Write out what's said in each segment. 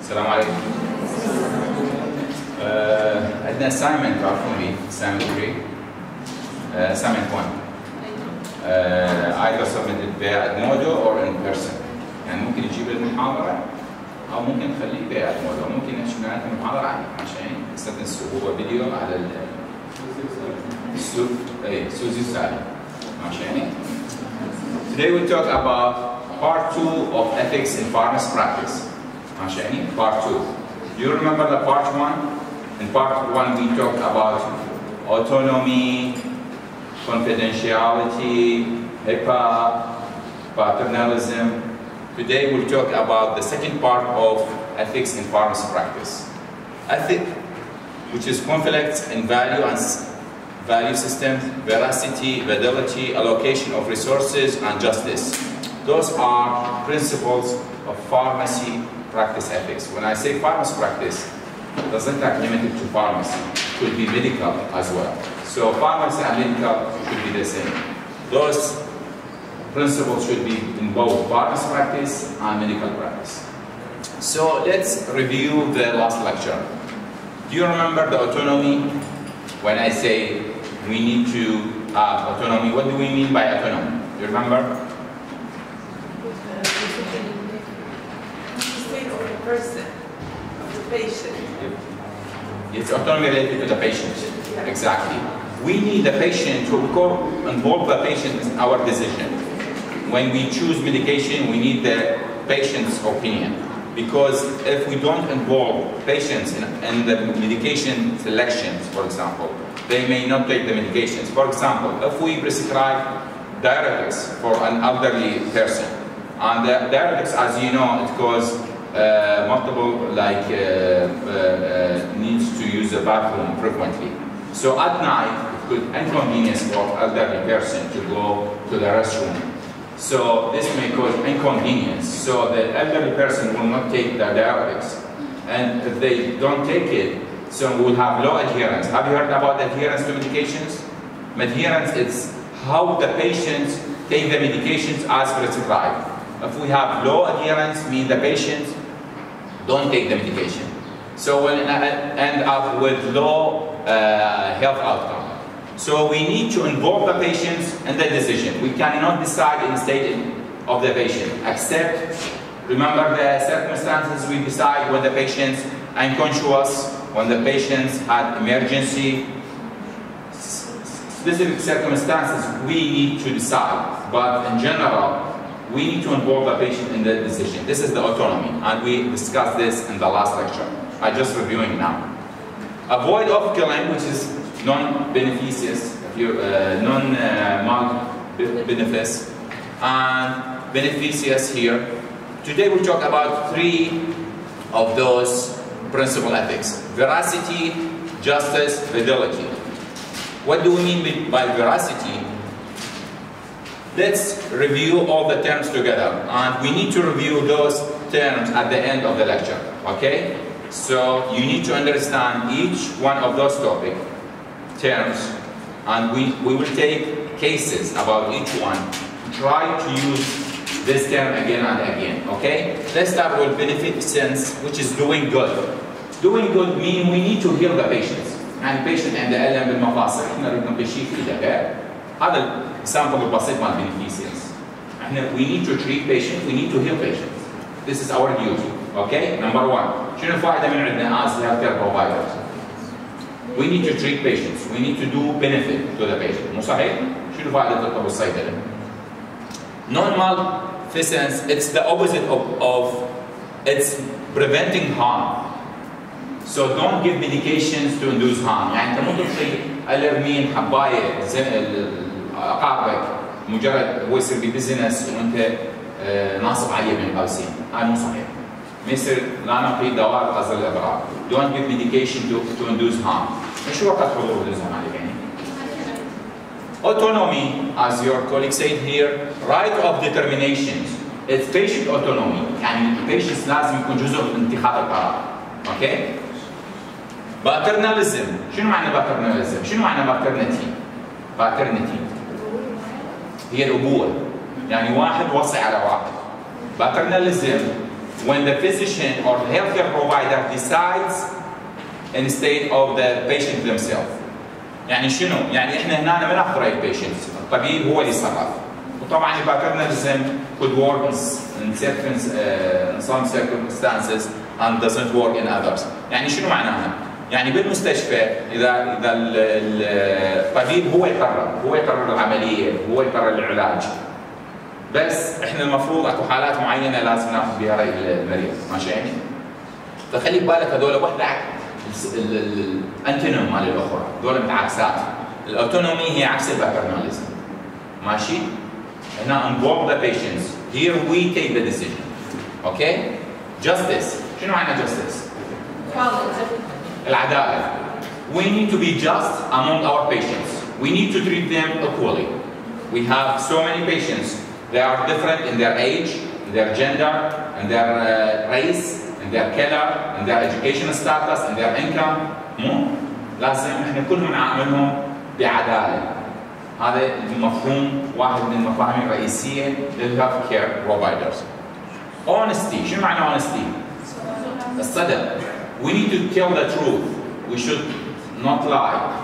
السلام عليكم. عندنا assignment تعرفون لي assignment 3 assignment 1 either submitted via Edmodo or in person. يعني ممكن يجيب المحاضرة أو ممكن نخليه via Edmodo، ممكن نشوف المحاضرة عشان نستخدم هو فيديو على سوزي سالي. ماشي. Today we talk about part 2 of ethics in pharmacy practice. ماشي. Part 2. Do you remember the part 1? In part 1 we talked about autonomy, confidentiality, HIPAA, paternalism. Today we'll talk about the second part of ethics in pharmacy practice. Ethic, which is conflicts in value systems, veracity, validity, allocation of resources, and justice. Those are principles of pharmacy practice ethics. When I say pharmacy practice, it doesn't have limited to pharmacy. It could be medical as well. So pharmacy and medical should be the same. Those principles should be in both pharmacy practice and medical practice. So let's review the last lecture. Do you remember the autonomy? When I say we need to have autonomy, what do we mean by autonomy? Do you remember? Person, of the patient. It's autonomy related to the patient. Yeah. Exactly. We need the patient to involve the patient in our decision. When we choose medication, we need the patient's opinion. Because if we don't involve patients in the medication selections, for example, they may not take the medications. For example, if we prescribe diuretics for an elderly person, and the diuretics, as you know, it causes multiple needs to use the bathroom frequently. So at night, it could inconvenience for elderly person to go to the restroom. So this may cause inconvenience. So the elderly person will not take the diuretics. And if they don't take it, so we will have low adherence. Have you heard about adherence to medications? Adherence is how the patients take the medications as prescribed. If we have low adherence, means the patients don't take the medication. So we'll end up with low health outcome. So we need to involve the patients in the decision. We cannot decide in the state of the patient, except, remember the circumstances we decide when the patient's unconscious, when the patients had emergency, specific circumstances we need to decide. But in general, we need to involve the patient in the decision. This is the autonomy, and we discussed this in the last lecture. I'm just reviewing now. Avoid of killing, which is non-beneficious, non-beneficious, and beneficious here. Today we'll talk about 3 of those principal ethics: veracity, justice, fidelity. What do we mean by veracity? Let's review all the terms together, and we need to review those terms at the end of the lecture, okay? So you need to understand each one of those topic terms, and we will take cases about each one. Try to use this term again and again, okay? Let's start with beneficence, which is doing good. Doing good means we need to heal the patients. And patient عند ألم بالمفاصل احنا بدنا نمشي في ده. هذا example البسيط مال beneficence. we need to treat patients, we need to heal patients. This is our duty, okay? Number 1. شنو الفائدة من عندنا as healthcare providers? We need to treat patients, we need to do benefit to the patient. مو صحيح؟ شنو فائدة الطب الصيدلي؟ Non-malfeasance, it's the opposite of it's preventing harm. So don't give medications to induce harm. يعني انت مو تعطي الارمين حبايه اقاربك مجرد هو يصير ببزنس وانت ناصب عليه من القوسين، هذا مو صحيح. ما يصير لا نعطي دواء غزل الابرار. Don't give medication to induce harm. ايش وقت حضور اللزوم عليك يعني؟ Autonomy, as your colleague said here, right of determination. It's patient autonomy. يعني patients لازم يكون جزء من اتخاذ القرار. Okay? Paternalism. شنو معنى paternalism؟ شنو معنى paternity؟ paternity هي الأبوة. يعني واحد وصي على واحد. Paternalism when the physician or the healthcare provider decides instead of the patient themselves. يعني شنو؟ يعني احنا هنا ما ناخذ راي البيشنت، الطبيب هو اللي يتصرف. وطبعا paternalism could work in some circumstances and doesn't work in others. يعني شنو معناها؟ يعني بالمستشفى اذا الطبيب هو يقرر العمليه، هو يقرر العلاج. بس احنا المفروض اكو حالات معينه لازم ناخذ بها راي المريض، ماشي يعني؟ فخلي ببالك هذول وحده الانتونيم مال الاخرى، هذول متعاكسات. الاوتونومي هي عكس الباترناليزم. ماشي؟ هنا involve the patients. Here we take the decision. Okay? Justice. شنو معنى justice؟ العدالة. We need to be just among our patients. We need to treat them equally. We have so many patients. They are different in their age, in their gender, in their race, in their color, in their educational status, in their income. لازم احنا كلهم نعاملهم بعدالة. هذا المفهوم واحد من المفاهيم الرئيسية للهيلث كير بروفايدرز. Honesty. شنو معنى honesty؟ الصدق. We need to tell the truth. We should not lie.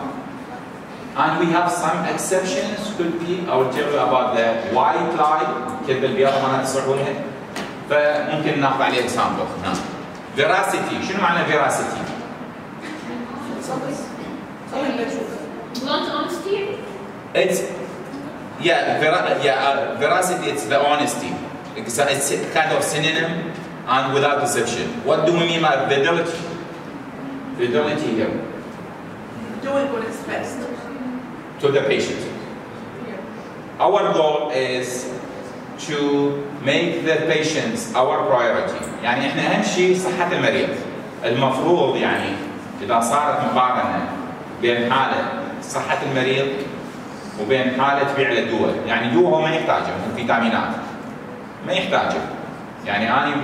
And we have some exceptions. Could be. I will tell you about the white lie. كذب البيض ما تصحونها. فممكن ناخذ عليه example. نعم. Veracity. شنو معنى veracity؟ Blunt honesty. It's veracity. It's the honesty. It's kind of synonym and without deception. What do we mean by fidelity? Fidelity here. Doing what is best. To the patient. Our goal is to make the patients our priority. يعني احنا اهم شيء صحة المريض. المفروض يعني إذا صارت مقارنة بين حالة صحة المريض وبين حالة بيع الدواء، يعني دواء هو ما يحتاجه، مثل فيتامينات ما يحتاجه. يعني أنا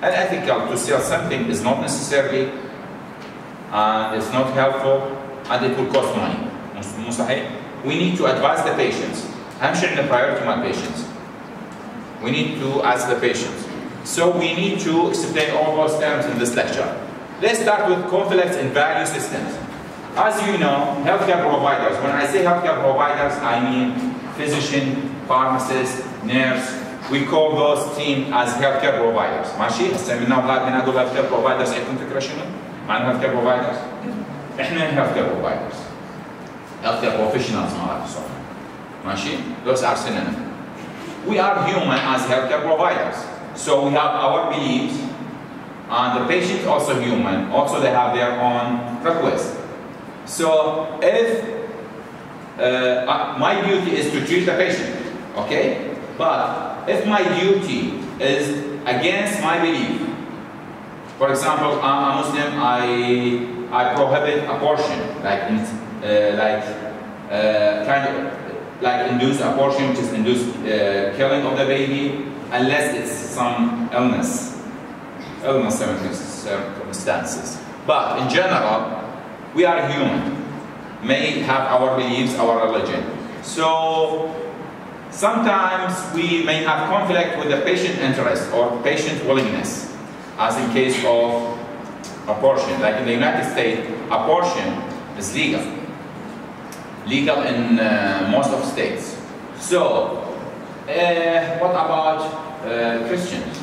unethical to sell something is not necessarily and it's not helpful and it will cost money. مو صحيح؟ We need to advise the patients. أهم شيء عندنا priority مال patients. We need to ask the patients. So we need to explain all those terms in this lecture. Let's start with conflicts in value systems. As you know, healthcare providers, when I say healthcare providers, I mean physician, pharmacist, nurse. We call those teams as healthcare providers. ماشي؟ هسه من أولاد من أقول healthcare providers عندكم فكرة شنو؟ معنى healthcare providers؟ إحنا healthcare providers. Healthcare professionals مالك صح. ماشي؟ Those are synonyms. We are human as healthcare providers. So we have our beliefs, and the patient also human. Also, they have their own requests. So if my duty is to treat the patient, okay? But if my duty is against my belief, for example, I'm a Muslim, I prohibit abortion, like induced abortion, which is induced killing of the baby, unless it's some illness circumstances. But in general, we are human, may have our beliefs, our religion. So sometimes we may have conflict with the patient interest or patient willingness, as in case of abortion. Like in the United States, abortion is legal. Legal in most of states. So what about Christians,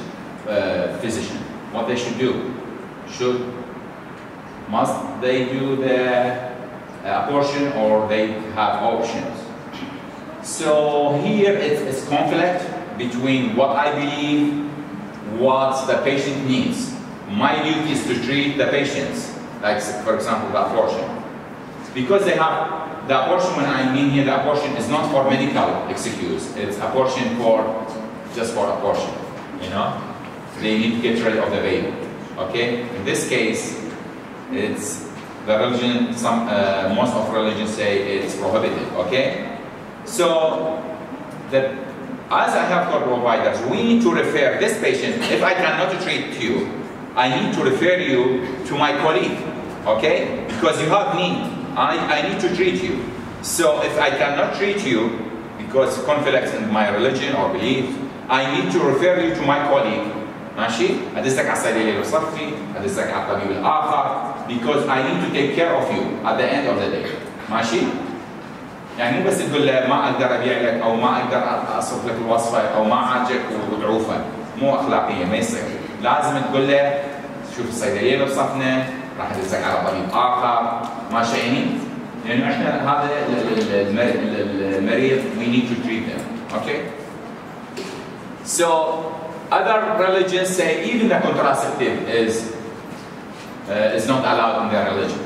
physicians? What they should do? Must they do the abortion or they have options? So here it's conflict between what I believe, what the patient needs. My duty is to treat the patients, like for example the abortion. Because they have the abortion, when I mean here the abortion is not for medical excuse, it's abortion just for abortion, you know? They need to get rid of the baby. Okay? In this case, it's the religion, most of religions say it's prohibited, okay? So, as a healthcare providers, we need to refer this patient, if I cannot treat you, I need to refer you to my colleague, okay? Because you have need, I need to treat you. So if I cannot treat you, because conflicts in my religion or belief, I need to refer you to my colleague ماشي؟ ادزك على الصيدليه الصفي، ادزك على الطبيب الاخر because I need to take care of you at the end of the day. ماشي؟ يعني مو بس تقول له ما اقدر ابيع لك او ما اقدر اصف لك الوصفه او ما عاجبك وتعوفه، مو اخلاقيه ما يصير، لازم تقول له شوف الصيدليه اللي بصفنا راح ادزك على طبيب اخر، ماشي يعني؟ لانه احنا هذا المريض we need to treat them. Okay? So other religions say even the contraceptive is not allowed in their religion.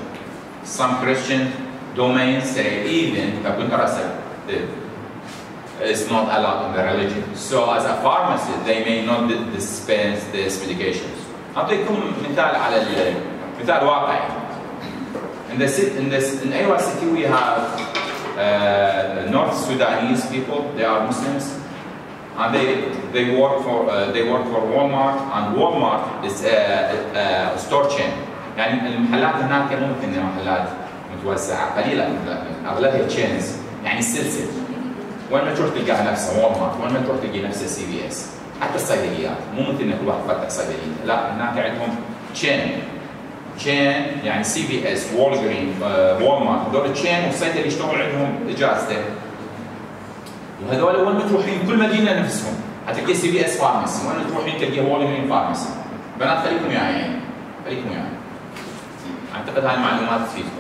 Some Christian domains say even the contraceptive is not allowed in the religion. So as a pharmacist, they may not dispense these medications. أعطيكم مثال على مثال واقعي. In Iowa City we have North Sudanese people. They are Muslims, and they work for Walmart, and Walmart is a store chain. يعني المحلات هناك مو مثل محلات متوسعة، قليلة أغلبها تشينز، يعني السلسلة. وين ما تروح تلقاها نفسها Walmart، وين ما تروح تلقى نفسها CVS، حتى الصيدليات، مو مثل انك واحد فتح صيدلية، لا هناك عندهم تشين يعني CVS، Walmart، هذول تشين والصيدلية يشتغل عندهم إجازته. وهذول وين ما تروحين كل مدينة نفسهم، حتلقى CVS فارماسي، وين ما تروحين تلقى Walgreens فارماسي. بنات خليكم وياي، خليكم وياي. أعتقد هاي المعلومات تفيدكم.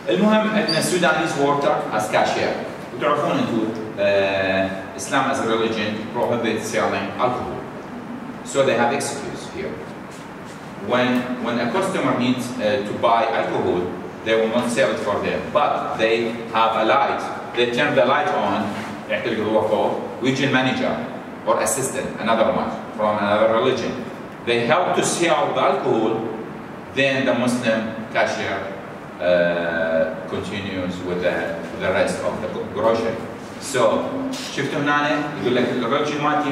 المهم ان Sudanese worker as cashier. وتعرفون انتم Islam as a religion prohibits selling alcohol. So they have excuse here. When a customer needs to buy alcohol, they will not sell it for them. But they have a light. They turn the light on. Region manager or assistant, another one from another religion. They help to sell the alcohol. Then the Muslim cashier continues with the rest of the grocery. So شفتوا هنا يقول لك الرجل مالتي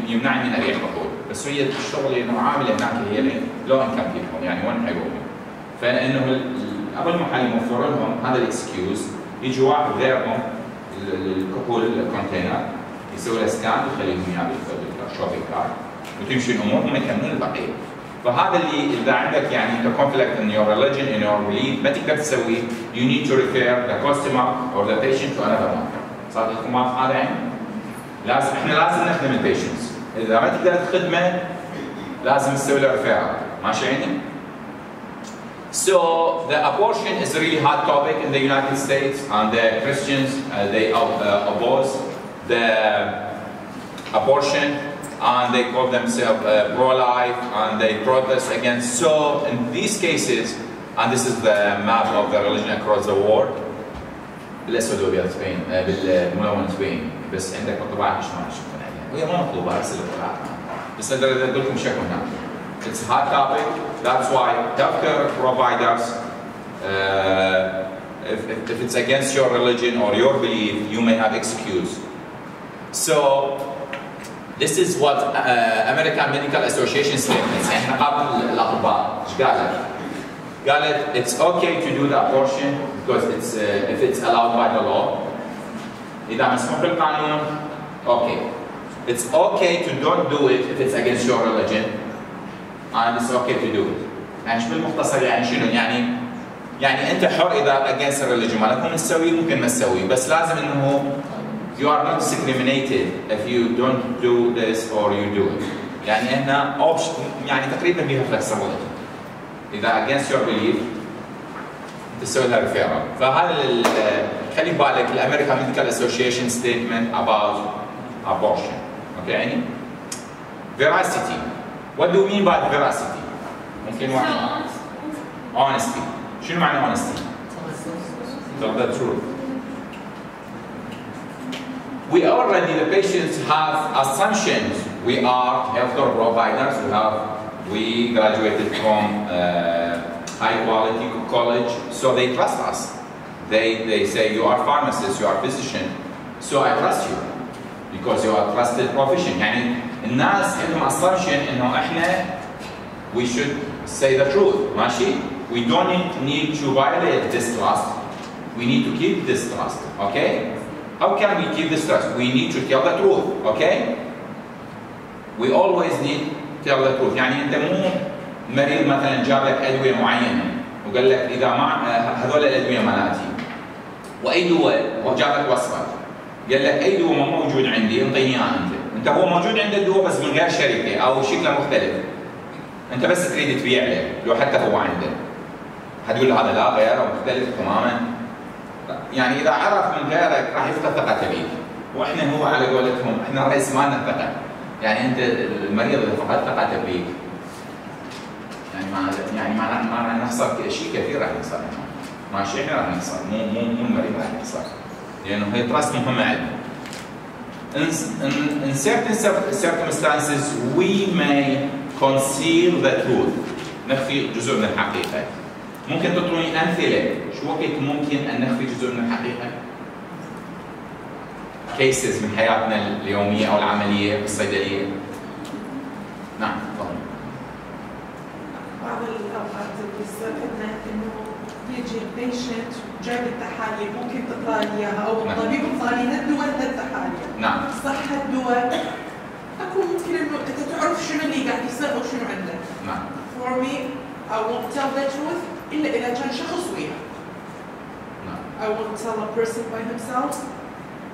يمنعني من ابيع البخور، بس هي الشغل انه عامله هناك هي لو انكم بيهم يعني وين حيروحوا؟ فانه ابو المحل موفر لهم هذا الاكسكيوز، يجي واحد غيرهم الكحول الكونتينر يسوي له سكان ويخليهم اياه بالشوبينج كارت وتمشي الامور هم يكملون البقيه. فهذا اللي اذا عندك يعني انت conflict in your religion in your belief ما تقدر تسويه. You need to refer the customer or the patient to another one. صار لكم واضح هذا يعني؟ احنا لازم نخدم البيشنتس. اذا ما تقدر تخدمه لازم تسوي له referral. ماشي عيني؟ So the abortion is a really hot topic in the United States, and the Christians they oppose the abortion. And they call themselves pro-life, and they protest against. So in these cases, and this is the map of the religion across the world. بالاسود وابيض سبين بالملون سبين، بس عندك الطباعه مش ما شفتها عليها، وهي ما مطلوبه ارسل الطباعه، بس اقدر اقول لكم شكو هنا. It's a hot topic. That's why healthcare providers, if it's against your religion or your belief, you may have excuse. So. This is what American Medical Association statements. يعني نقابة الأطباء إيش قالت؟ قالت it's okay to do the abortion because it's if it's allowed by the law. إذا مسموح بالقانون okay. It's okay to don't do it if it's against your religion, and it's okay to do it. يعني شو بالمختصر يعني شنو يعني أنت حر إذا against religion مالك ممكن تسويه ممكن ما تسويه، بس لازم إنه you are not discriminated if you don't do this or you do it. يعني هنا option يعني تقريبا بيها flexibility. إذا against your belief تسوي لها referral. فهذا خلي بالك الأمريكان Medical Association statement about abortion. Okay يعني؟ Veracity. What do you mean by veracity? ممكن واحد. Honesty. شنو معنى honesty? Tell the truth. We already, the patients have assumptions. We are healthcare providers. We graduated from high quality college, so they trust us. They say you are pharmacist, you are physician, so I trust you because you are trusted profession. يعني الناس عندهم assumption إنه إحنا we should say the truth. ماشي؟ We don't need to violate this trust. We need to keep this trust. Okay? How can we keep this trust? We need to tell the truth, okay? We always need to tell the truth. يعني أنت مو مريض مثلا جاب لك أدوية معينة وقال لك إذا ما هذول الأدوية مالتي وأي دواء وجاب لك وصفة قال لك أي دواء ما موجود عندي انطيني إياه أنت هو موجود عندك دواء بس من غير شركة أو شكله مختلف. أنت بس تريد تبيع له لو حتى هو عنده. حتقول له هذا لا غيره مختلف تماما. يعني إذا عرف من غيرك راح يفقد ثقته بيك. وإحنا هو على قولتهم إحنا رئيس مالنا الثقة. يعني أنت المريض إذا فقد ثقته بيك يعني ما راح نخسر شيء كثير راح يخسر. ماشي احنا راح نخسر مو المريض راح يخسر. لأنه هي تراست مهمة عندنا. In certain circumstances we may conceal the truth. نخفي جزء من الحقيقة. ممكن تعطوني أمثلة شو وقت ممكن أن نخفي جزء من الحقيقة؟ cases من حياتنا اليومية أو العملية بالصيدلية. نعم تفضل. بعض الأوقات بيصير عندنا إنه يجي البيشنت جايب التحاليل ممكن تقرا لي اياها او الطبيب قال لي هالدواء هالتحاليل. نعم. صح هالدواء اكو ممكن انه انت تعرف شنو اللي قاعد يصير او شنو عندك. نعم. For me I won't tell the truth الا اذا كان شخص وياه. نعم. I won't tell a person by himself.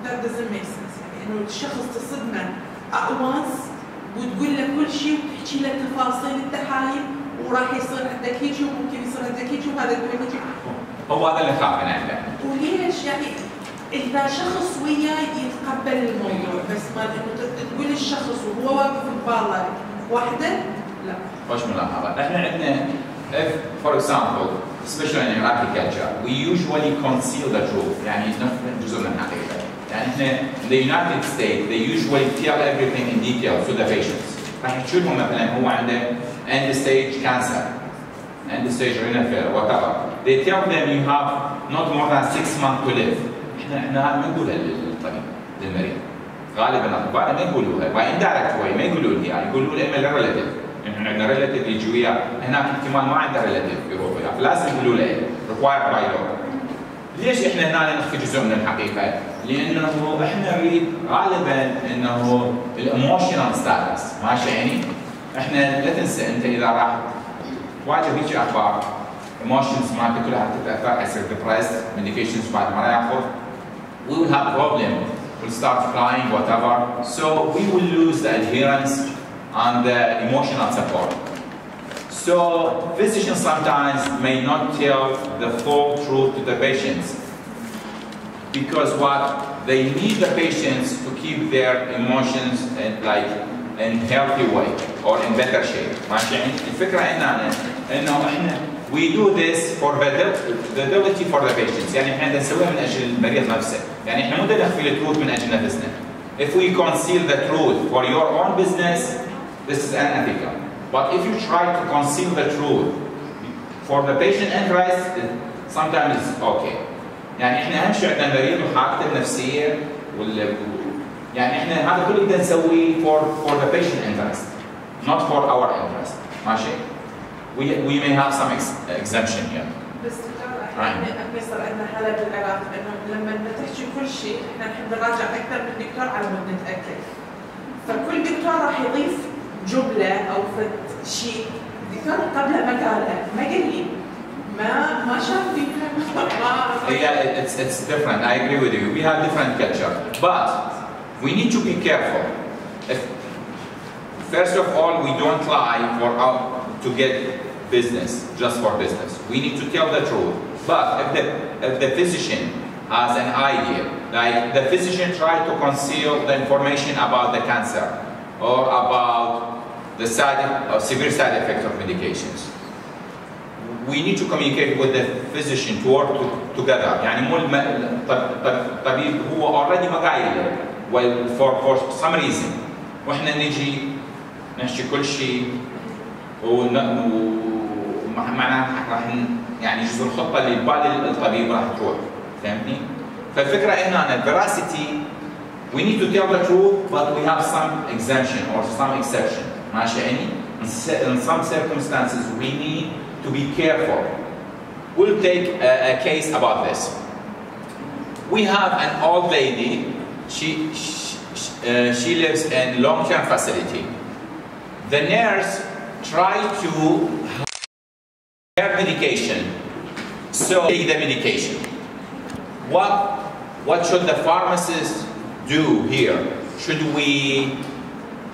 That doesn't make sense. يعني انه الشخص تصدمه at once وتقول له كل شيء وتحكي له تفاصيل التحاليل وراح يصير عندك هيك وممكن يصير عندك هيك وهذا يقول هيك. هو هذا اللي خاف عنده. وليش يعني اذا شخص وياه يتقبل الموضوع بس ما انه تقول الشخص وهو واقف ببالك وحده لا. خوش ملاحظه. احنا عندنا for example especially in agriculture we usually conceal the truth يعني نخفي جزء من الحقيقه. يعني احنا in the United States they usually tell everything in detail to the patients. راح يحكوا لهم مثلا هو عنده end stage cancer, end stage renal failure, whatever. They tell them you have not more than 6 months to live. احنا هذا ما نقولها للطبيب للمريض. غالبا الاطباء ما يقولوها، باي اندايركت واي ما يقولوا لي يعني يقولوا له اما للريلاتيف، احنا عندنا ريلاتيف يجي وياه، هناك احتمال ما عنده ريلاتيف يروح وياه، فلازم يقولوا له ريكوايرد باي لو. ليش احنا هنا نخفي جزء من الحقيقه؟ لانه احنا نريد غالبا انه الايموشنال ستاتس، ماشي يعني؟ احنا لا تنسى انت اذا راح تواجه هيك اخبار ايموشنز مالته كلها تتاثر حيصير ديبرست، ميديكيشنز بعد ما ياخذ we will have problem, we'll start crying, whatever. So we will lose the adherence and the emotional support. So physicians sometimes may not tell the full truth to the patients because what they need the patients to keep their emotions in healthy way or in better shape. ماشي يعني الفكرة إنه إحنا we do this for validity for the patients. يعني إحنا نسويها من أجل المريض نفسه. يعني إحنا مو نخفي التروث من أجل نفسنا. If we conceal the truth for your own business, this is unethical. But if you try to conceal the truth for the patient interest, sometimes it's okay. يعني إحنا أهم شيء عندنا المريض وحالته النفسية يعني إحنا هذا كله بدنا نسويه for the patient interest, not for our interest. ماشي؟ We may have some exemption here. بس احنا صار عندنا حالة بالعراق انه لما تحكي كل شيء احنا نحب نراجع اكثر من دكتور على مود نتاكد. فكل دكتور راح يضيف جملة او شيء الدكتور قبله ما قاله، ما قال لي ما شاف فيها. Yeah, it's different. I agree with you. We have different culture, but we need to be careful. First of all, we don't lie to get business, just for business. We need to tell the truth. But if the physician has an idea, like the physician tried to conceal the information about the cancer or about the severe side effects of medications, we need to communicate with the physician to work together. يعني مو الطبيب هو already ما قايل well for some reason واحنا نجي نحكي كل شيء ومعناها راح يعني جزء الخطه اللي ببال الطبيب راح تروح، فهمتني؟ فالفكره هنا veracity we need to tell the truth but we have some exemption or some exception. ماشي يعني؟ In some circumstances we need to be careful. We'll take a case about this. We have an old lady. She lives in long-term facility. the nurse try to her medication, so take the medication. What should the pharmacist do here?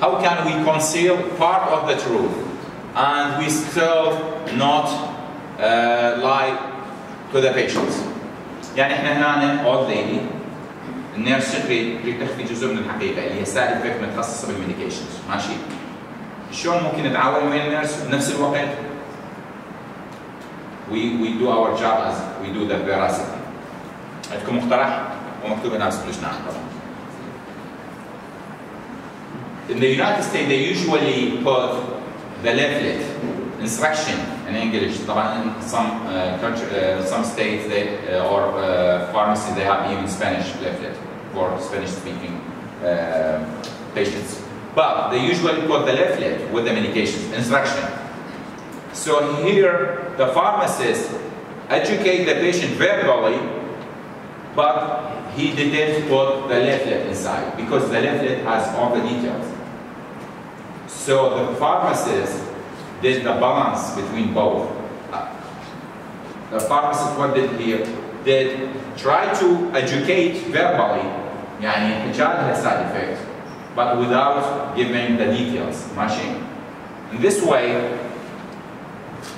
How can we conceal part of the truth and we still not lie to the patients? يعني احنا هنا old lady النيرس تريد تخفي جزء من الحقيقة اللي هي سايد افكت متخصصة بالميديكيشنز، ماشي؟ شلون ممكن نتعاون ويا النيرس بنفس الوقت we do our job as we do the veracity. عندكم مقترح ومكتوب هنا بس نعم طبعا. In the United States they usually put the leaflet instruction in English. طبعا in some states or pharmacies they have even Spanish leaflet for Spanish speaking patients. But they usually put the leaflet with the medications instruction. So here the pharmacist educate the patient verbally, but he didn't put the leaflet inside because the leaflet has all the details. So the pharmacist did the balance between both. The pharmacist what did here? Did try to educate verbally, يعني حكالها side effects, but without giving the details. ماشي؟ In this way,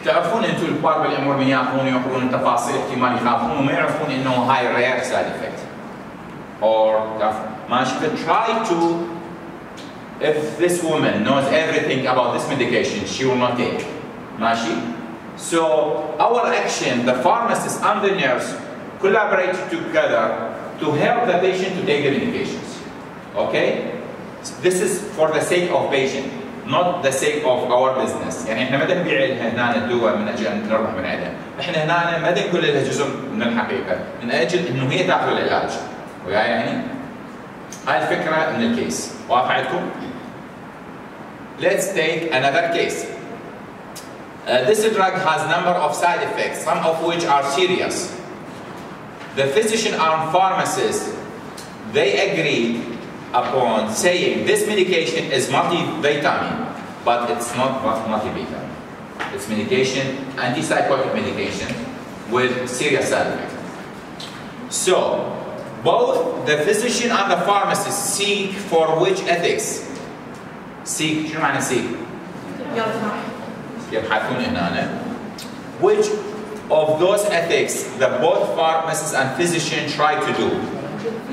تعرفون انتم الكبار بالعمر من ياخذون التفاصيل احتمال يخافون وما يعرفون انه هاي rare side effect. Or ماشي try to, if this woman knows everything about this medication, she will not take. ماشي? So our action, the pharmacist and the nurse collaborate together to help the patient to take the medications. Okay? This is for the sake of patient, not the sake of our business. يعني احنا ما نبيع لها هنا الدواء من اجل ان نربح من عندها، احنا هنا ما نقول لها جزء من الحقيقه، من اجل انه هي تاخذ العلاج. وياي يعني؟ هاي الفكره من الكيس، واضحه عندكم؟ Let's take another case. This drug has number of side effects, some of which are serious. The physician and pharmacist, they agreed upon saying this medication is multivitamin, but it's not multivitamin. It's medication, antipsychotic medication with serious side effects. So, both the physician and the pharmacist seek for which ethics? Seek, شو معنى seek؟ يبحثون هنا. Which of those ethics that both pharmacist and physician try to do?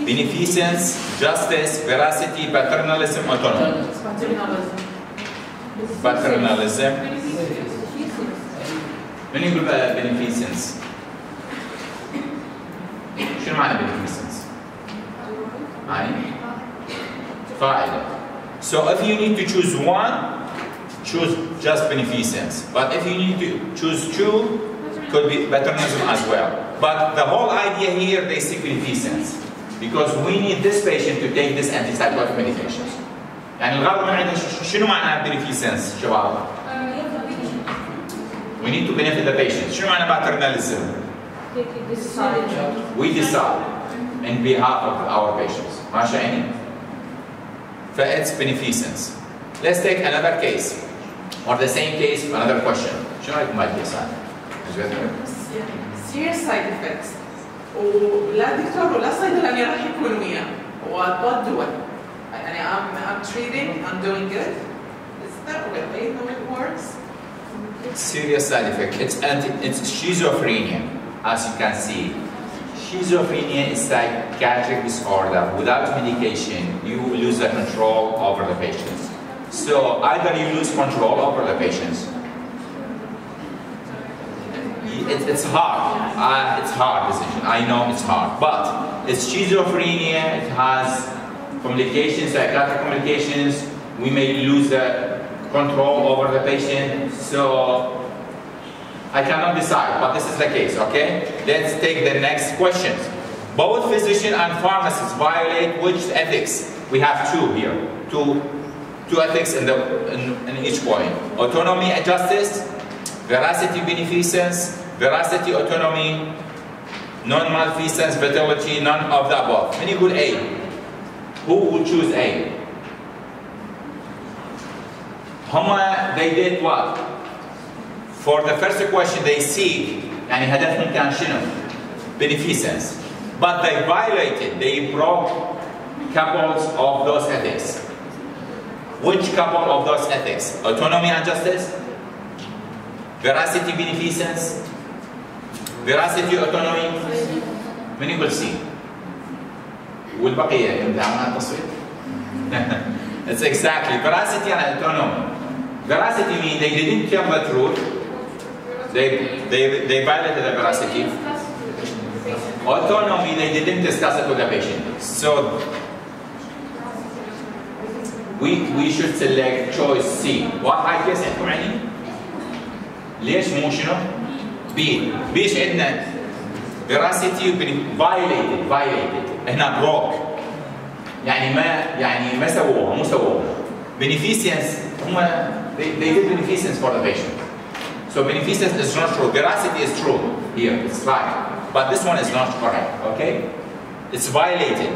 Beneficence, justice, veracity, paternalism, autonomy. Paternalism. من يقول بقى beneficence؟ شنو معنى beneficence؟ يعني فائدة. So if you need to choose one, choose just beneficence. But if you need to choose two, could be paternalism as well. But the whole idea here, they seek beneficence. Because we need this patient to take this antipsychotic medications. يعني الغرض من عندنا شنو معنى beneficence شباب؟ We need to benefit the patient. شنو معنى paternalism? We decide in behalf of our patients. ماشي عيني؟ فإتس beneficence. Let's take another case. Or the same case, another question. شنو رأيكم بهالكيس هذا؟ Serious side effects. ولا دكتور ولا صيدلاني راح يكون وياه وضد دول. يعني I'm treating, I'm doing good. Is that really the way it works? Serious side effect. It's schizophrenia, as you can see. Schizophrenia is a psychiatric disorder. Without medication, you lose the control over the patients. So either you lose control over the patients. It's hard. It's hard decision. I know it's hard, but it's schizophrenia. It has complications, psychiatric complications. We may lose the control over the patient. So I cannot decide, but this is the case. Okay. Let's take the next questions. Both physician and pharmacist violate which ethics? We have two here. Two ethics in each point. Autonomy and justice. Veracity, beneficence. Veracity, autonomy, non-malfeasance, vitality, none of the above. Many good A. Who would choose A? they did what? For the first question they seek يعني هدفهم كان شنو؟ Beneficence. But they violated, they broke couples of those ethics. Which couple of those ethics? Autonomy and justice? Veracity, beneficence? Veracity, autonomy? من يقول سي؟ والبقية امتحانات التصويت؟ It's exactly veracity and autonomy. Veracity means they didn't tell the truth. They violated the veracity. Autonomy, they didn't discuss it with the patient. So we should select choice C. واحد كيس عندكم عيني؟ ليش مو شنو؟ B. بيش عندنا veracity violated. هنا broke. يعني ما سووها مو سووها. Beneficence هم they did beneficence for the patient. So beneficence is not true. Veracity is true here. It's right. But this one is not correct. Okay? It's violated.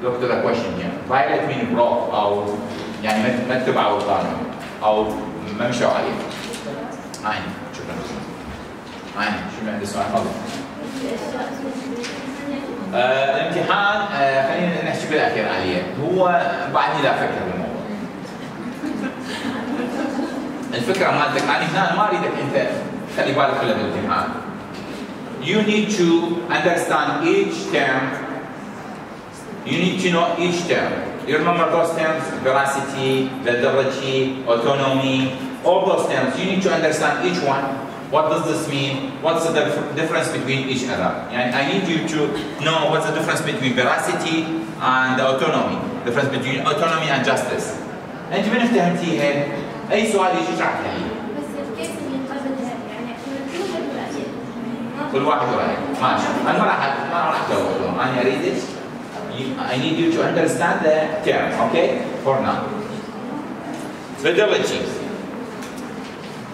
Look to the question here. Violate means broke أو يعني ما اتبعوا القانون أو ما مشوا عليه. عين شكرا. عين شو عندي سؤال فضل. الامتحان خلينا نحكي بالاخير عليه. هو بعدني لا افكر بالموضوع. الفكره مالتك انا هنا ما اريدك انت خلي بالك كله بالامتحان. You need to understand each term. You need to know each term. You remember those terms? Veracity, validity, autonomy, all those terms. You need to understand each one. What does this mean? What's the difference between each other? And I need you to know what's the difference between veracity and autonomy. Difference between autonomy and justice. أنت من افتهمتيها؟ أي سؤال يجي اشرح لي. بس الكيس اللي قبلها يعني كل واحد ورأيه. ماشي. أنا ما راح أجاوب. أنا أريدك. I need you to understand the term, okay? For now. Validity.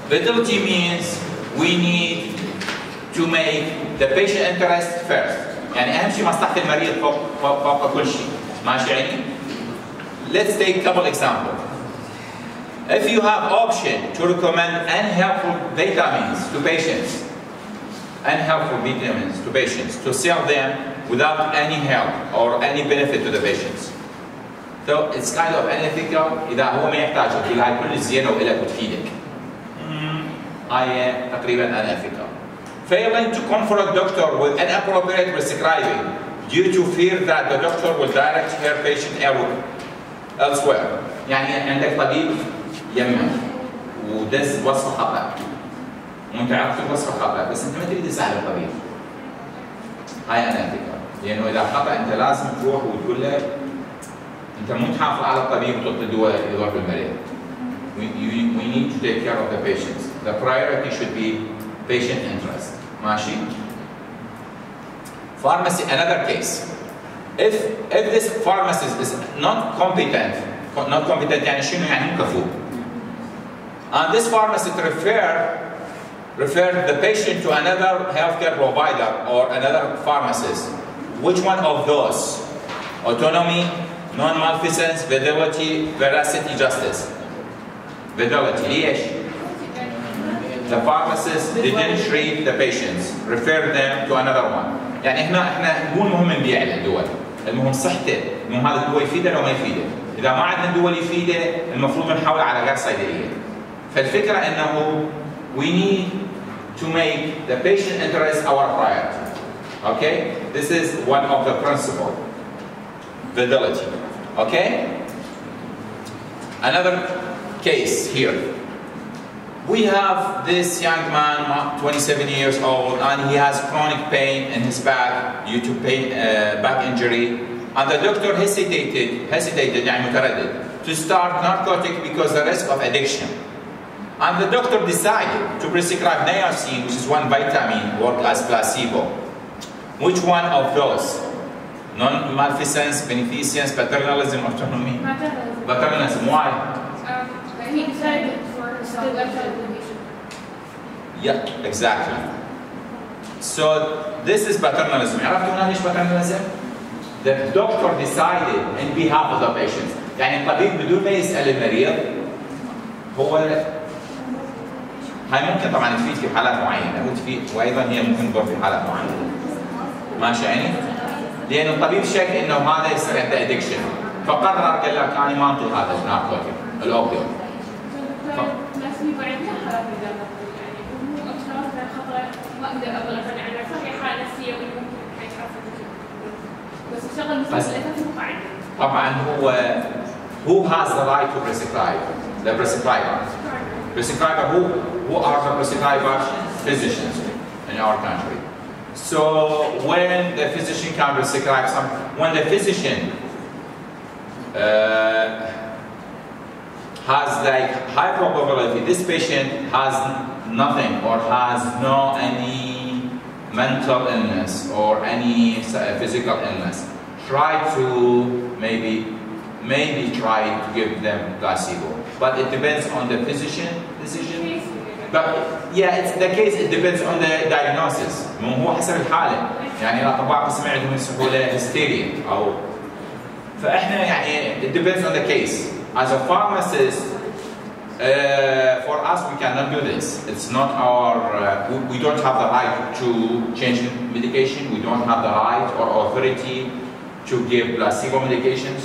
Validity means we need to make the patient interest first. يعني أهم شيء مصلحة المريض فوق كل شيء. ماشي يعني؟ Let's take a couple examples. If you have option to recommend unhelpful vitamins to patients, to sell them without any help or any benefit to the patients. So it's kind of unethical إذا هو ما يحتاج تقول هاي كل زينة وإلك وتفيدك. هاي تقريبا unethical. Failing to confront doctor with inappropriate prescribing due to fear that the doctor will direct her patient elsewhere. يعني عندك طبيب يمك ودز وصفة خطأ. وانت عرفت الوصفة خطأ بس انت ما تريد تساعد الطبيب. هاي unethical. لأنه إذا خطأ أنت لازم تروح وتقول له أنت مو تحافظ على الطبيب وتعطي دواء يضر بالمريض. We need to take care of the patients. The priority should be patient interest. ماشي؟ Pharmacy, another case. If this pharmacist is not competent يعني شنو يعني مو كفو. And this pharmacist referred the patient to another healthcare provider or another pharmacist. Which one of those? Autonomy, non-malfeasance, validity, veracity, justice. Validity. ليش؟ The pharmacist didn't treat the patients, referred them to another one. يعني احنا نقول مهم نبيع الدول، المهم صحته، المهم هذا الدواء يفيده لو ما يفيده. إذا ما عندنا دواء يفيده المفروض نحاول على غير صيدلية. فالفكرة إنه we need to make the patient interest our priority. Okay? This is one of the principles. Validity. Okay? Another case here. We have this young man, 27 years old, and he has chronic pain in his back due to back injury. And the doctor hesitated يعني متردد to start narcotic because the risk of addiction. And the doctor decided to prescribe niacin, which is one vitamin, work as placebo. Which one of those? Non-malfeasance, beneficence, paternalism, autonomy? Paternalism. Why? He decided for self-determination. Yeah, exactly. So this is paternalism. عرفتوا هنا ليش paternalism? The doctor decided in behalf of the patients. يعني الطبيب بدون ما يسأل المريض هو هاي ممكن طبعا تفيد في حالات معينه وايضا هي ممكن تضر في حالات معينه. ماشي يعني؟ لانه الطبيب شك انه هذا يصير عنده ادكشن فقرر قال لك انا ما انطي هذا الناركوتيك الاوبيويد. بس في بعدها حالات يعني مو اشخاص خطر ما اقدر ابلغ عنها فهي حاله نفسيه وممكن يتعرف بس الشغل الاساسي مو قاعد. طبعا هو who has the right to prescribe? The prescriber. Prescriber, who are the prescriber? Physicians in our country. So when the physician can prescribe when the physician has like high probability this patient has nothing or has any mental illness or any physical illness, try to maybe try to give them placebo, but it depends on the physician decision. But yeah, it's the case. It depends on the diagnosis. مو هو حسب الحالة. يعني الأطباء قسم عندهم يسموه hysteria أو فإحنا يعني it depends on the case. As a pharmacist, for us we cannot do this. It's not our. We don't have the right to change medication. We don't have the right or authority to give placebo medications.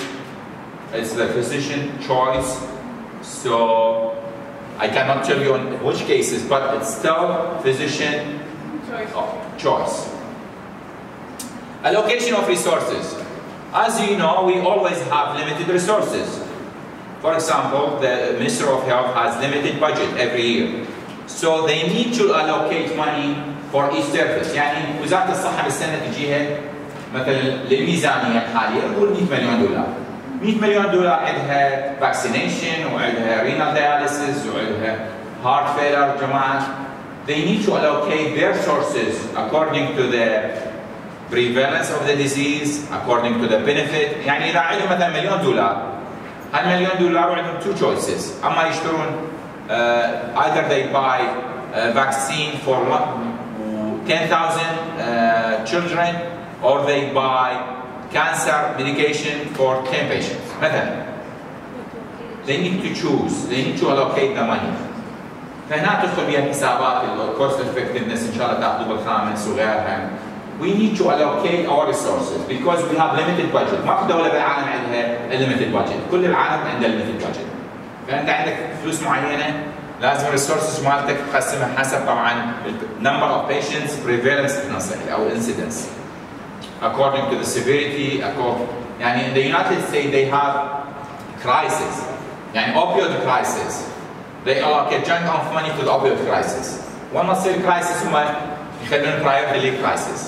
It's the physician choice. So I cannot tell you on which cases, but it's still physician choice. Allocation of resources. As you know, we always have limited resources. For example, the Minister of Health has limited budget every year. So they need to allocate money for each service. يعني وزارة الصحة بالسنة تجيها مثلا للميزانية الحالية نقول $100 مليون. $100 مليون عندها vaccination وعندها renal dialysis وعندها heart failure جماعة. They need to allocate their sources according to the prevalence of the disease, according to the benefit. يعني إذا عندهم مثلا $1 مليون هال$1 مليون عندهم two choices. أما يشترون either they buy vaccine for 10,000 children or they buy cancer medication for 10 patients. مثلا. They need to choose. They need to allocate the money. فهنا تدخل بها حسابات cost effectiveness إن شاء الله تاخذوا بالخامس وغيرها. We need to allocate our resources because we have limited budget. ما في دولة بالعالم عندها limited budget. كل العالم عنده limited budget. فأنت عندك فلوس معينة لازم الريسورسز مالتك تقسمها حسب طبعا number of patients, prevalence أو incidence. According to the severity, يعني in the United States they have crisis. يعني opioid crisis. They allocate giant amount of money to the opioid crisis. وما تصير crisis هم يخلون prior relief crisis.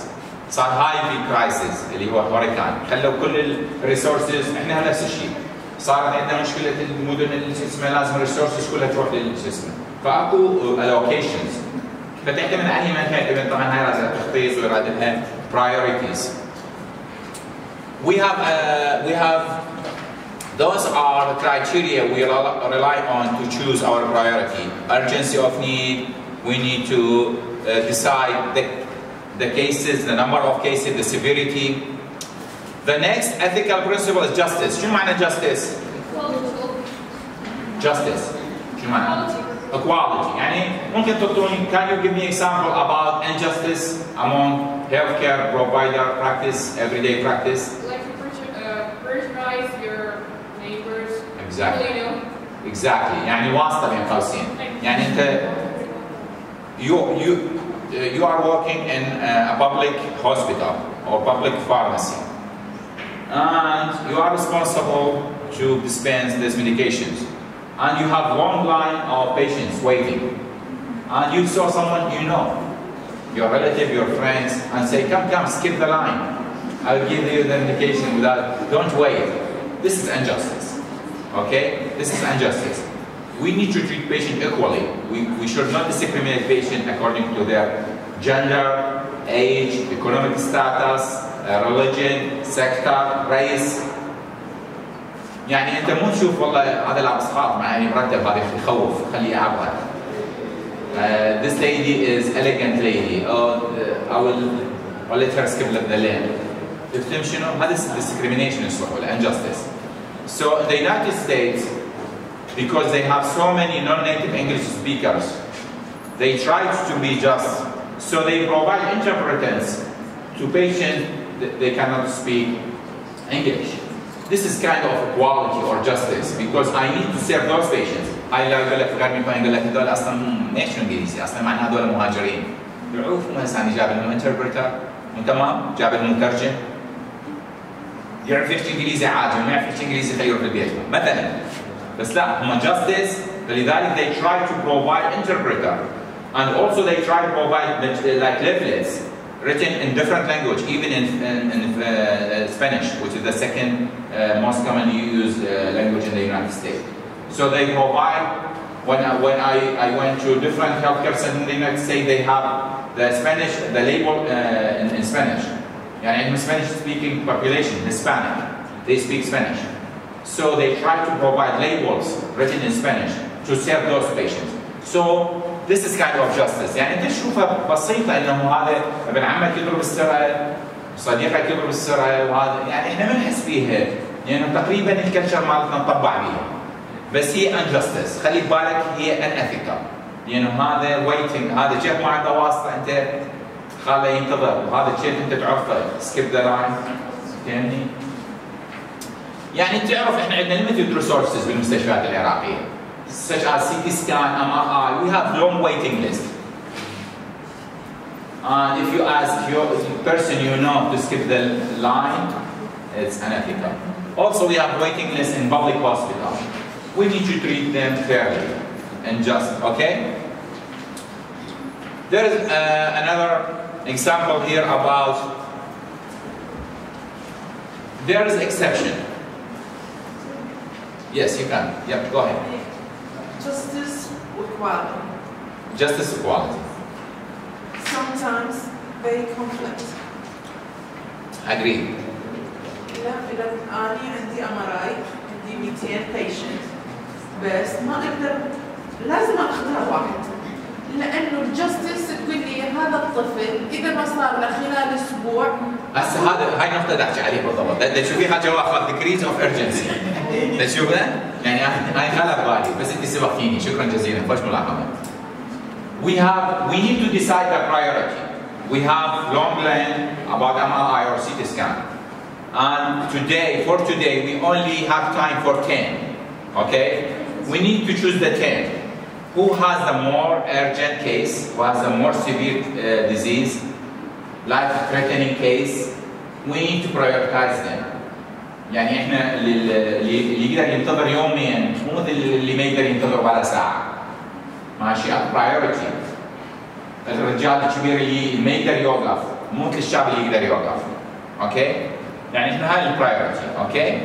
صار هاي في كرايسيس اللي هو هوريكان، خلوا كل الريسورسز احنا نفس الشيء. صارت عندنا مشكله المدن اللي اسمها لازم الريسورسز كلها تروح للجسم، فاكو allocations. فتعتمد على ما تعتمد طبعا هاي لازم تخطيط ويراد لها priorities. We have those are the criteria we rely on to choose our priority. Urgency of need. We need to decide the cases, the number of cases, the severity. The next ethical principle is justice. شو معنى justice? Justice. شو معنى؟ Equality. يعني ممكن تعطوني can you give me example about injustice among healthcare provider practice, everyday practice? Like patronize your neighbors. Exactly. You know? Exactly. يعني واسطة بين قوسين. يعني أنت you are working in a public hospital or public pharmacy and you are responsible to dispense these medications and you have long line of patients waiting and you saw someone you know, your relative, your friends, and say come skip the line, I'll give you the medication don't wait. This is injustice. Okay, this is injustice. We need to treat patients equally. We should not discriminate patients according to their gender, age, economic status, religion, sector, race. يعني أنت مو تشوف والله هذا لابس خاط مع إني مرتب هذا يخوف خليه أعبر. This lady is elegant lady. I will let her skip the lane. تفهم شنو؟ هذا discrimination يصبح ولا injustice. So in the United States because they have so many non-native English speakers. They try to be just, so they provide interpreters to patients that they cannot speak English. This is kind of equality or justice, because I need to serve those patients. هاي لا يقول لك غير مين يقول لك هذول اصلا ايش انجليزي اصلا معنى هذول مهاجرين. يعوف مثلا جاب لهم انتربريتر تمام، جاب لهم مترجم يعرف يحكي انجليزي عادي وما يعرف يحكي انجليزي خليه يروح البيت مثلا. بس لا هم justice، فلذلك they try to provide interpreter and also they try to provide like leaflets written in different language, even in Spanish, which is the second most commonly used language in the United States. So they provide, when I went to different healthcare centers in the United States, they have the Spanish, the label in Spanish. Yani in Spanish speaking population, Hispanic, they speak Spanish. So they try to provide labels written in Spanish to serve those patients. So this is kind of justice. يعني انت تشوفها بسيطة انه هذا ابن عمك يضرب السرعة، صديقك يضرب السرعة، وهذا يعني احنا ما نحس فيها، لأنه يعني تقريبا الكلتشر مالتنا نطبع بيها. بس هي unjustice، خلي بالك هي unethical، لأنه هذا waiting، هذا جيب ما عنده واسطة أنت خله ينتظر، وهذا الشيء أنت تعرفه skip the line، فهمني؟ يعني تعرف احنا عندنا limited resources بالمستشفيات العراقية. Such as CT scan, MRI, we have long waiting list. And if you ask your person you know to skip the line, it's unethical. Also, we have waiting list in public hospitals. We need to treat them fairly and just, okay? There is another example here about, there is exception. Yes, you can. Yep, go ahead. Justice, equality. Justice, equality. Sometimes they conflict. Agree. لا إذا أنا عندي MRI عندي 200 patient بس ما أقدر لازم أختار واحد لأنه الجستس تقول لي هذا الطفل إذا ما صار له خلال أسبوع. هسه هاي نقطة بدي أحكي عليها بالضبط، تشوفيها جواب decrease of urgency. تشوفها؟ يعني هاي خلت بالي بس أنت سبقتيني، شكرا جزيلا، خوش ملاحظة. We need to decide the priority. We have long line about MRI or CT scan. And for today, we only have time for 10, okay? We need to choose the 10. Who has the more urgent case, who has the more severe disease, life-threatening case, we need to prioritize them. يعني احنا اللي يقدر ينتظر يومين مو مثل اللي ما يقدر ينتظر ولا ساعة. ماشي priority. الرجال الكبير اللي ما يقدر يوقف مو مثل الشاب اللي يقدر يوقف. Okay? يعني احنا هاي البرايورتي، اوكي؟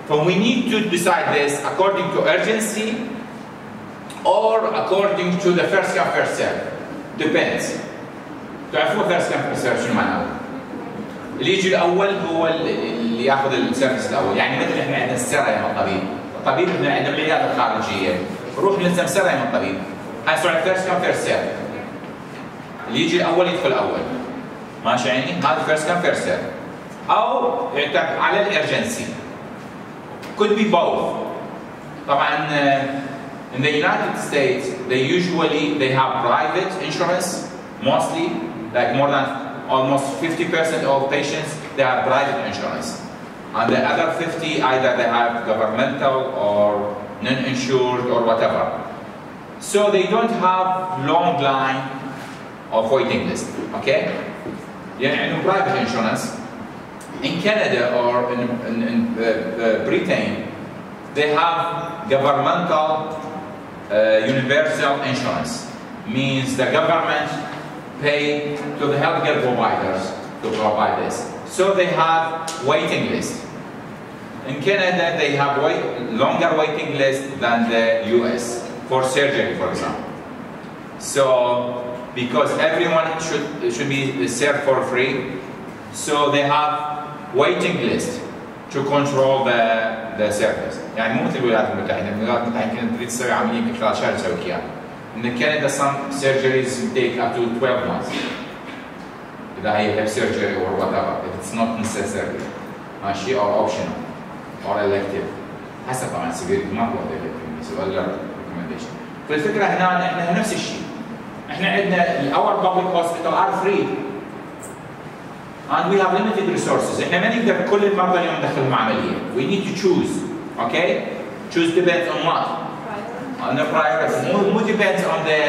So we need to decide this according to urgency or according to the first come first serve. Depends. تعرفوا first come first serve شنو معناه؟ اللي يجي الاول هو اللي ياخذ السيرفيس الاول، يعني مثل احنا عندنا السرعه من الطبيب احنا عندنا بالعياده الخارجيه، نروح نلزم سرعه من الطبيب. هاي سرعه first come first serve. اللي يجي الاول يدخل اول. ماشي عيني؟ هذا first come first serve. أو يعتمد على الإرجنسي. Could be both. طبعاً in the United States they have private insurance mostly, like more than almost 50% of patients they have private insurance, and the other 50 either they have governmental or non-insured or whatever. So they don't have long line of waiting list. Okay? يعني عندهم private insurance. In Canada or in Britain, they have governmental universal insurance. Means the government pay to the healthcare providers to provide this. So they have waiting list. In Canada, they have longer waiting list than the US for surgery, for example. So because everyone should be served for free, so they have waiting list to control the service. يعني مو مثل الولايات المتحدة، الولايات المتحدة كانت تريد تسوي عملية خلال شهر تسوي إياها. In Canada some surgeries take up to 12 months. إذا هي surgery or whatever, if it's not necessary. ماشي or optional or elective. حسب طبعا severity ما هو elective سؤال ريكومنديشن. فالفكره هنا احنا نفس الشيء. احنا عندنا our public hospital are free and we have limited resources. احنا ما نقدر كل المرضى اليوم ندخلهم عمليه. We need to choose. Okay? Choose depends on what? On the priority. مو depends on the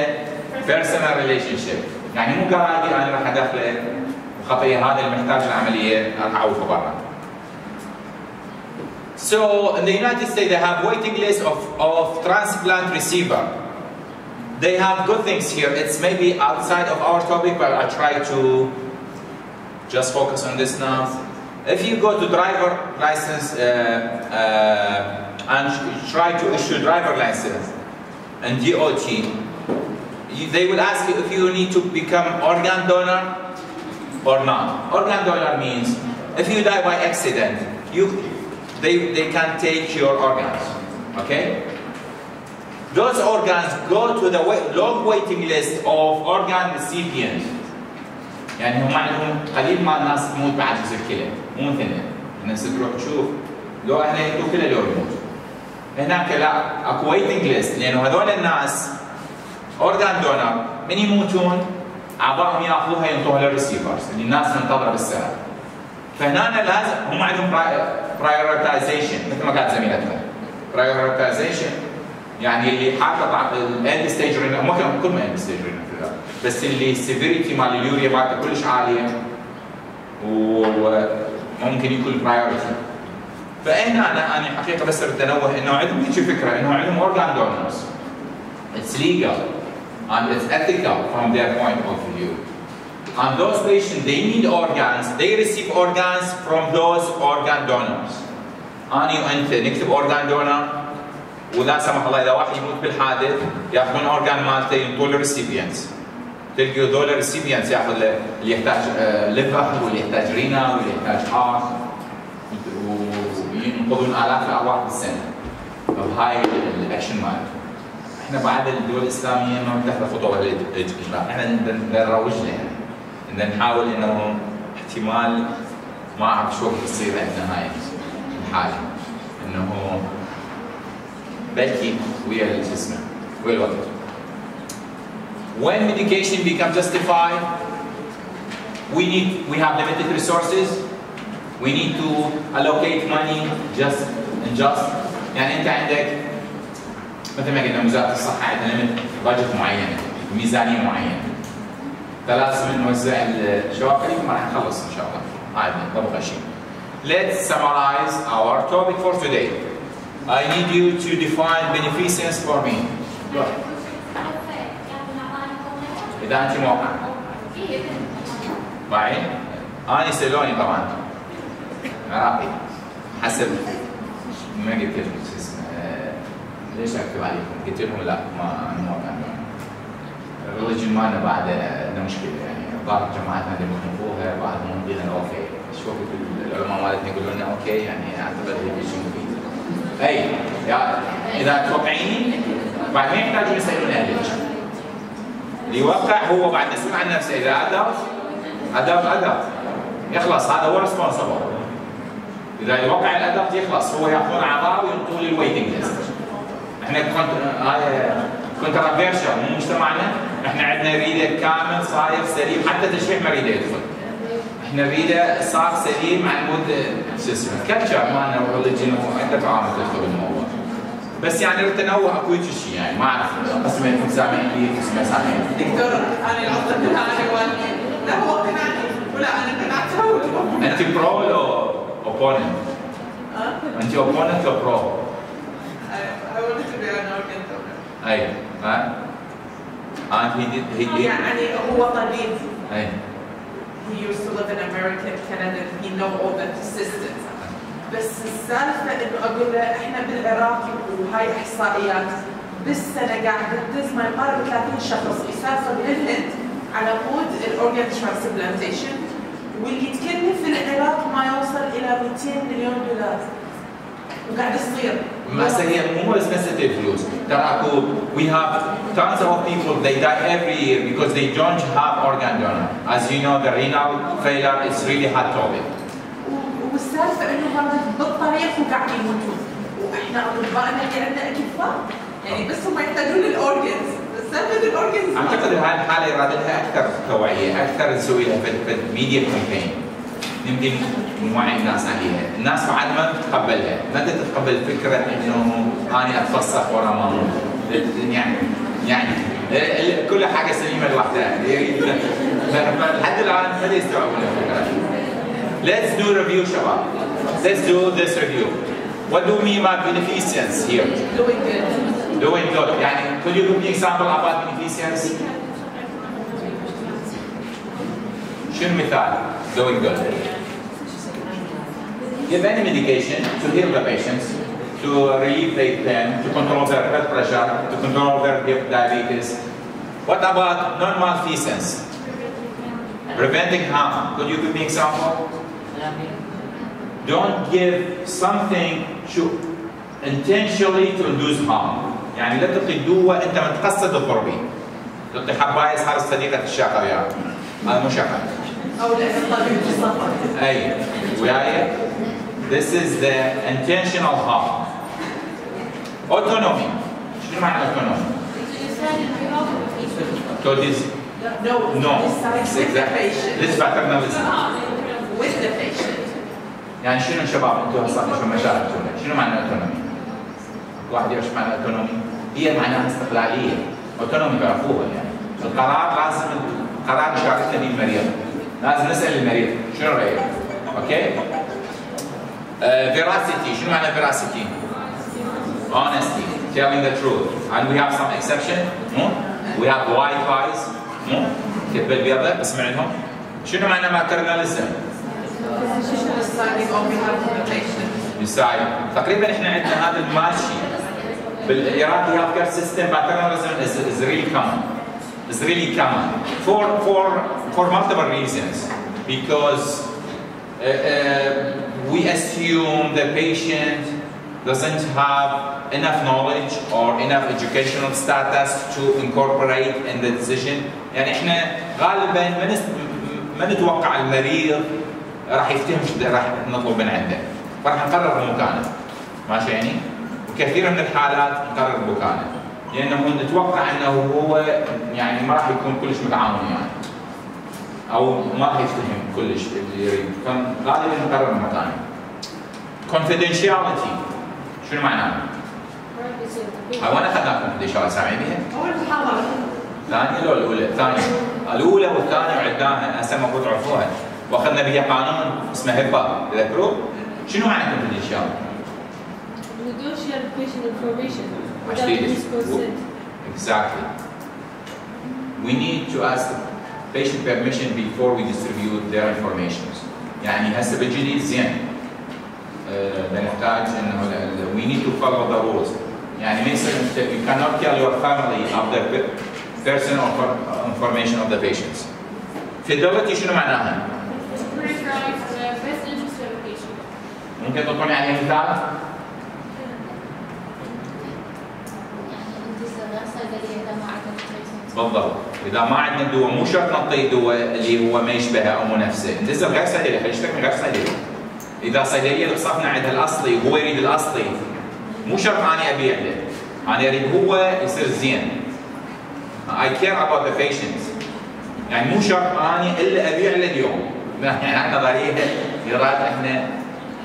personal relationship. يعني مو قاعد انا راح ادخله خطيه هذا اللي محتاج العمليه راح اعوفه برا. So in the United States they have waiting list of transplant receiver. They have good things here. It's maybe outside of our topic, but I try to just focus on this now. If you go to driver license and try to issue driver license and DOT, they will ask you if you need to become organ donor or not. Organ donor means if you die by accident, they can take your organs. Okay? Those organs go to the long waiting list of organ recipients. يعني هم عندهم قليل ما الناس تموت بعد جزء الكلى، مو مثلنا. الناس تروح تشوف لو احنا يموتوا كلى لو يموت. هناك لا اكو ويتنج ليست لانه هذول الناس اورجان دونر من يموتون اعضائهم ياخذوها ينطوها للريسيفرز اللي الناس منتظره بالسنه. فهنا لازم هم عندهم برايورتايزيشن مثل ما قالت زميلتنا. برايورتايزيشن يعني اللي حاطط الاند ستيج رينال ما كان كل ما اند ستيج رينال بس اللي السيفيريتي مال اليوريا مالته كلش عاليه وممكن يكون برايورتي. فهنا انا حقيقه بس اريد انوه انه عندهم هيك فكره انه عندهم اورجان دونرز. It's legal and it's ethical from their point of view. And those patients they need organs, they receive organs from those organ donors. أنا وأنت نكتب organ donor ولا سمح الله إذا واحد يموت بالحادث ياخذون organ مالته ينطوا له recipients. تلقوا ذول recipients ياخذ اللي يحتاج liver واللي يحتاج رينا واللي يحتاج heart وينقذون آلاف الأرواح بالسنة. بهاي الأكشن مالته. احنا بعد الدول الإسلامية ما بندخل خطوة الإجراء، احنا نروج لها يعني. بدنا نحاول إنه احتمال ما أعرف شو بتصير عندنا هاي الحالة إنه بلكي ويا شو اسمه ويا الوقت. When medication becomes justified, we have limited resources. We need to allocate money just. يعني أنت عندك مثل ما قلنا وزارة الصحة عندنا بادجت معينة، ميزانية معينة. فلازم نوزع الشواكل ما راح نخلص إن شاء الله. عادي طبقة شيء. Let's summarize our topic for today. I need you to define beneficence for me. Go ahead. إذا أنت موقع. معي؟ أنا سيلوني طبعا. عراقي. حسب ما قلت لكم شو اسمه. ليش اكتب عليكم؟ قلت لهم لا ما انا موافق. الريليجن مالنا بعد عندنا مشكله يعني بعض جماعاتنا اللي بيخوفوها بعضهم يمديها اوكي، شوف العلماء مالتنا يقولوا لنا اوكي يعني اعتبر هي شيء مفيد. اي يعني اذا توقعين بعد ما يحتاجون يسالون اهلك. اللي يوقع هو بعد مسؤول عن نفسه، اذا ادب يخلص هذا هو ريسبونسبل. اذا يوقع الادب يخلص هو ياخذون اعضاء وينطون لي الويتنج ليست. احنا كونترافيرشال مو مجتمعنا، احنا عندنا ريده كامل صاير سليم حتى تشريح ما ريده يدخل. احنا ريده صار سليم عن مود شو اسمه كلتشر مالنا وريليجن وعده عوامل تدخل بالموضوع. بس يعني اريد انوه اكو شيء يعني ما اعرف قسم انتم سامعين لي قسم سامعين. دكتور انا الافضل من هذا لا هو اقنعني ولا انا اقنعته. انت برو ولا اوبوننت؟ انت اوبوننت ولا برو؟ I wanted to be an organ donor. أي ها؟ and he يعني هو طبيب. أي. He used to live in America and Canada and he know all the systems. بس السالفة إنه أقول له إحنا بالعراق وهاي إحصائيات بالسنة قاعد تدز ما يقارب 30 شخص يسافر للهند على مود الأورجان ترانسبلانتيشن واللي يتكلف في العراق ما يوصل إلى $200 مليون وقاعد يصير. ما هي مو بس مسألة فلوس، ترى اكو we have tons of people they die every year because they don't have organ donor. As you know the renal failure is really hard topic. والسالفة إنه هذا بالطريق وقاعد يموتون وإحنا أطباءنا اللي عندنا أكفاء يعني بس هم يحتاجون الاورجنز، بس ناخذ الاورجنز. اعتقد هاي الحاله يراد لها اكثر توعيه، اكثر نسوي لها في ميديا كامبين. يمكن نوعي الناس عليها، الناس بعد ما تتقبلها، ما تتقبل فكره انه انا اتفسخ ورا ماما. يعني كل حاجه سليمه لوحدها. لحد الان ما يستوعبون الفكره. Let's do review شباب. Let's do this review. What do we mean by beneficence here? Doing good. Doing good. يعني could you give me example about beneficence? شنو مثال؟ Doing good. Give any medication to heal the patients, to relieve their pain, to control their blood pressure, to control their diabetes. What about non-malfeasance? Preventing harm. Could you give me example? Don't give something to intentionally to induce harm. يعني لا تعطي دواء انت متقصد تضر به. تعطي حبايه صار صديقه الشاقه وياك. هذا مو شقه. او لانه طبيب السفر. اي وياي. This is the intentional harm. Autonomy. شنو معنى autonomy? No. Exactly. This paternalism. With the patient. يعني شنو شباب انتم هسه شو مشاهدتونا؟ شنو معنى autonomy؟ واحد يعرف معنى autonomy؟ هي معناها استقلاليه. autonomy بيعرفوها يعني. القرار لازم القرار يشاركنا به المريض. لازم نسال المريض شنو رايك؟ اوكي؟ veracity. شنو معنى veracity؟ honesty. Telling the truth. And we have some exception. We have white lies. كذب البيضة اسمع لهم. شنو معنى maternalism؟ يساعد. تقريبا احنا عندنا هذا الماشي بالإيرادي health care system paternalism is really common. It's really common for multiple reasons. Because we assume the patient doesn't have enough knowledge or enough educational status to incorporate in the decision. يعني احنا غالبا ما نتوقع المريض راح يفتهم ايش راح نطلب من عنده، فراح نقرر مكانه. ماشي يعني؟ وكثير من الحالات نقرر مكانه، لانه نتوقع انه هو يعني ما راح يكون كلش متعاون يعني. او ما راح يفتهم كلش اللي يريد، فغالبا نقرر مكانه. confidentiality شنو معناه؟ هاي وين اخذنا confidentiality سامعين بيها؟ اول محاضرة. ثانية لو الأولى؟ الثانية. الأولى والثانية وعدناها هسه المفروض تعرفوها. واخذنا بها قانون اسمه هيبا، تذكروه؟ شنو معنى confidentiality؟ We don't share patient information without Actually, his consent. Exactly. We need to ask the patient permission before we distribute their information. يعني هسه بيجي زين بنحتاج انه we need to follow the rules. يعني ما يصير you cannot tell your family of the personal information of the patients. Fidelity شنو معناها؟ ممكن تعطوني عليه مثال؟ بالضبط، اذا ما عندنا دواء مو شرط نعطيه دواء اللي هو ما يشبهه او مو نفسه، ندزه غير صيدليه، خلينا نشتري من غير صيدليه. اذا صيدليه اللي بصفنا عندها الاصلي وهو يريد الاصلي، مو شرط اني ابيع له، انا اريد هو يصير زين. I care about the patients. يعني مو شرط اني الا ابيع له اليوم. يعني عندنا نظريه يراد احنا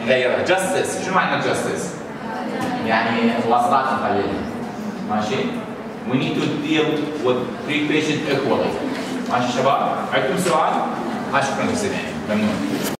نغيرها. Justice، شو معنى justice؟ يعني الوسطات نقللها. ماشي؟ We need to deal with three patients equally. ماشي شباب؟ عندكم سؤال؟ شكرا جزيلا. ممنون.